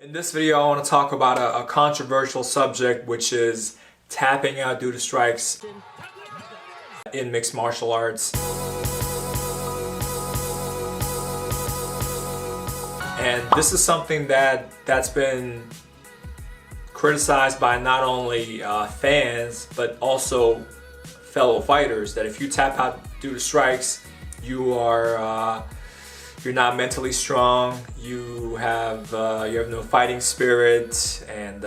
In this video, I want to talk about a controversial subject, which is tapping out due to strikes in mixed martial arts. And this is something that's been criticized by not only fans, but also fellow fighters, that if you tap out due to strikes, you're not mentally strong, you have no fighting spirit, and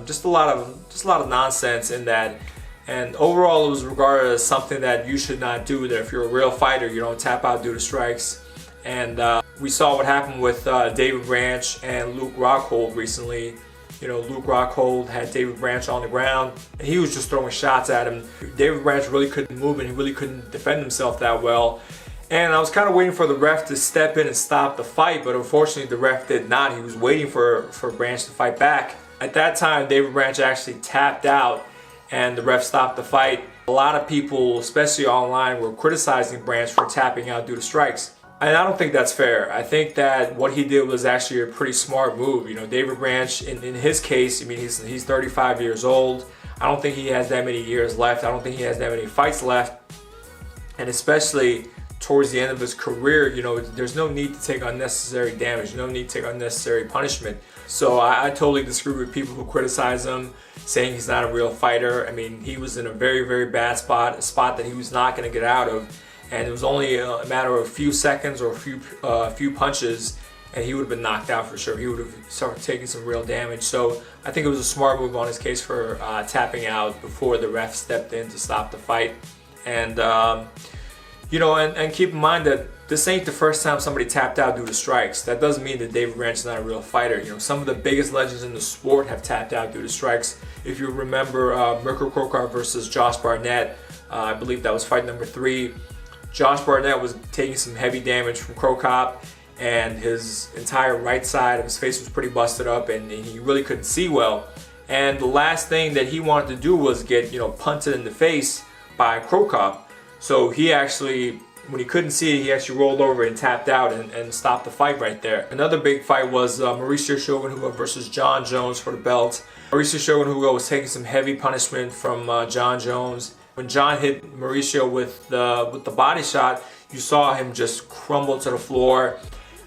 just a lot of nonsense in that. And overall, it was regarded as something that you should not do. That if you're a real fighter, you don't tap out due to strikes. And we saw what happened with David Branch and Luke Rockhold recently. You know, Luke Rockhold had David Branch on the ground, and he was just throwing shots at him. David Branch really couldn't move, and he really couldn't defend himself that well. And I was kind of waiting for the ref to step in and stop the fight, but unfortunately the ref did not. He was waiting for Branch to fight back. At that time, David Branch actually tapped out, and the ref stopped the fight. A lot of people, especially online, were criticizing Branch for tapping out due to strikes. And I don't think that's fair. I think that what he did was actually a pretty smart move. You know, David Branch, in his case, I mean, he's 35 years old. I don't think he has that many years left. I don't think he has that many fights left. And especially towards the end of his career, you know, there's no need to take unnecessary damage, no need to take unnecessary punishment. So I totally disagree with people who criticize him, saying he's not a real fighter. I mean, he was in a very, very bad spot, a spot that he was not going to get out of. And it was only a matter of a few seconds or a few punches, and he would have been knocked out for sure. He would have started taking some real damage. So I think it was a smart move on his case for tapping out before the ref stepped in to stop the fight. And you know, and keep in mind that this ain't the first time somebody tapped out due to strikes. That doesn't mean that David Branch is not a real fighter. You know, some of the biggest legends in the sport have tapped out due to strikes. If you remember Mirko Cro Cop versus Josh Barnett, I believe that was fight number 3. Josh Barnett was taking some heavy damage from Cro Cop, and his entire right side of his face was pretty busted up, and he really couldn't see well. And the last thing that he wanted to do was get, you know, punted in the face by Cro Cop. So he actually, when he couldn't see it, he actually rolled over and tapped out and stopped the fight right there. Another big fight was Mauricio Shogun Hugo versus John Jones for the belt. Mauricio Shogun Hugo was taking some heavy punishment from John Jones. When John hit Mauricio with the body shot, you saw him just crumble to the floor.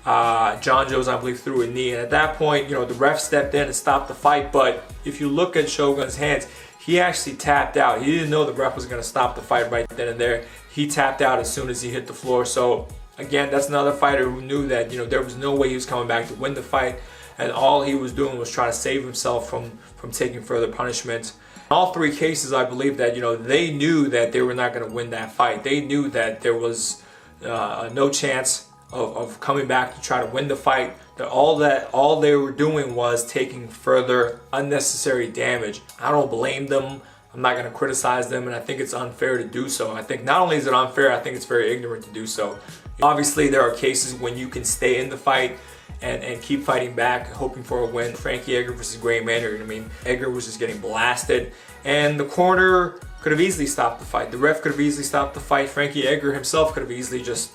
John Jones, I believe, threw a knee, and at that point, you know, the ref stepped in and stopped the fight. But if you look at Shogun's hands, he actually tapped out. He didn't know the ref was going to stop the fight right then and there. He tapped out as soon as he hit the floor. So again, that's another fighter who knew that, you know, there was no way he was coming back to win the fight, and all he was doing was trying to save himself from taking further punishment. In all 3 cases, I believe that, you know, they knew that they were not going to win that fight. They knew that there was no chance of coming back to try to win the fight. That all they were doing was taking further unnecessary damage. I don't blame them. I'm not going to criticize them, and I think it's unfair to do so. I think not only is it unfair, I think it's very ignorant to do so. Obviously, there are cases when you can stay in the fight and keep fighting back, hoping for a win. Frankie Edgar versus Gray Maynard. I mean, Edgar was just getting blasted, and the corner could have easily stopped the fight. The ref could have easily stopped the fight. Frankie Edgar himself could have easily just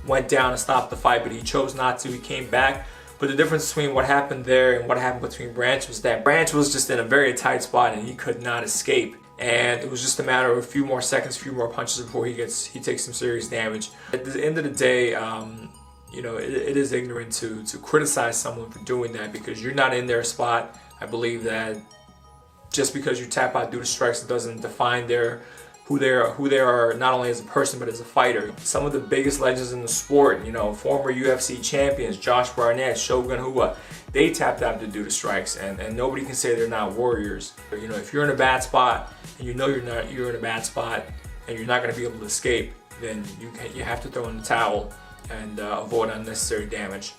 went down and stopped the fight, but he chose not to. He came back. But the difference between what happened there and what happened between Branch was that Branch was just in a very tight spot and he could not escape. And it was just a matter of a few more seconds, a few more punches before he takes some serious damage. At the end of the day, you know, it is ignorant to criticize someone for doing that, because you're not in their spot. I believe that just because you tap out due to strikes, it doesn't define who they are not only as a person but as a fighter. Some of the biggest legends in the sport, you know, former UFC champions, Josh Barnett, Shogun Rua, they tapped out due to strikes, and nobody can say they're not warriors. You know, if you're in a bad spot and you know you're in a bad spot and you're not going to be able to escape, then you have to throw in the towel and avoid unnecessary damage.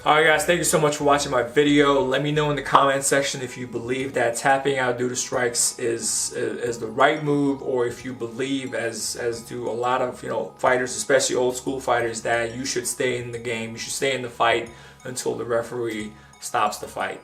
Alright guys, thank you so much for watching my video. Let me know in the comment section if you believe that tapping out due to strikes is the right move, or if you believe, as do a lot of, you know, fighters, especially old school fighters, that you should stay in the game, you should stay in the fight until the referee stops the fight.